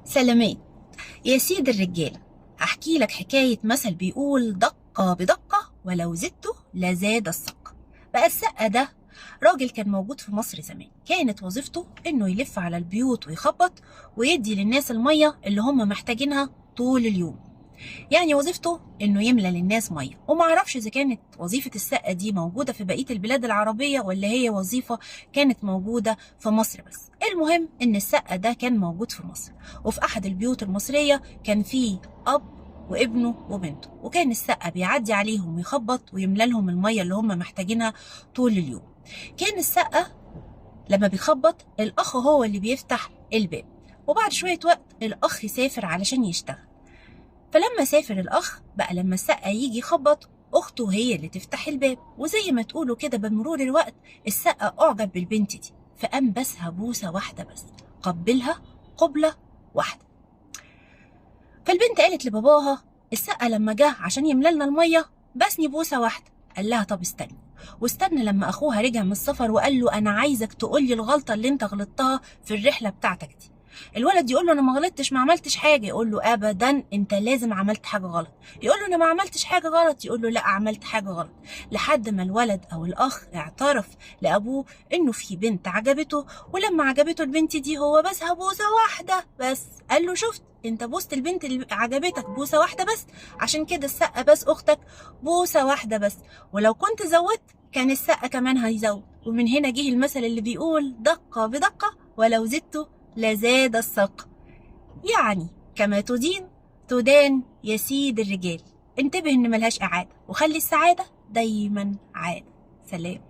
سلامات يا سيد الرجالة. هحكي لك حكاية مثل بيقول دقة بدقة ولو زدته لزاد السق. بقى السقة ده راجل كان موجود في مصر زمان، كانت وظيفته انه يلف على البيوت ويخبط ويدي للناس المية اللي هم محتاجينها طول اليوم. يعني وظيفته انه يملى للناس ميه، وما اعرفش اذا كانت وظيفه السقه دي موجوده في بقيه البلاد العربيه ولا هي وظيفه كانت موجوده في مصر بس. المهم ان السقه ده كان موجود في مصر، وفي احد البيوت المصريه كان فيه اب وابنه وبنته، وكان السقه بيعدي عليهم ويخبط ويملى لهم الميه اللي هم محتاجينها طول اليوم. كان السقه لما بيخبط الاخ هو اللي بيفتح الباب، وبعد شويه وقت الاخ يسافر علشان يشتغل. فلما سافر الأخ بقى لما السقا يجي يخبط أخته هي اللي تفتح الباب، وزي ما تقولوا كده بمرور الوقت السقا أعجب بالبنت دي، فقام بسها بوسة واحدة بس، قبلها قبلة واحدة. فالبنت قالت لباباها السقا لما جه عشان يملى لنا المية بسني بوسة واحدة. قال لها طب استني، واستنى لما أخوها رجع من السفر وقال له أنا عايزك تقولي الغلطة اللي أنت غلطتها في الرحلة بتاعتك دي. الولد يقول له انا ما غلطتش، ما عملتش حاجه. يقول له ابدا انت لازم عملت حاجه غلط. يقول له انا ما عملتش حاجه غلط. يقول له لا عملت حاجه غلط. لحد ما الولد او الاخ اعترف لابوه انه في بنت عجبته، ولما عجبته البنت دي هو بسها بوسه واحده بس. قال له شفت انت بوست البنت اللي عجبتك بوسه واحده بس، عشان كده السقه بس اختك بوسه واحده بس، ولو كنت زودت كان السقه كمان هيزود. ومن هنا جه المثل اللي بيقول دقه بدقه ولو زدته لزاد السق. يعني كما تدين تدان يا سيد الرجال. انتبه ان ملهاش اعاده، وخلي السعاده دايما عاده. سلام.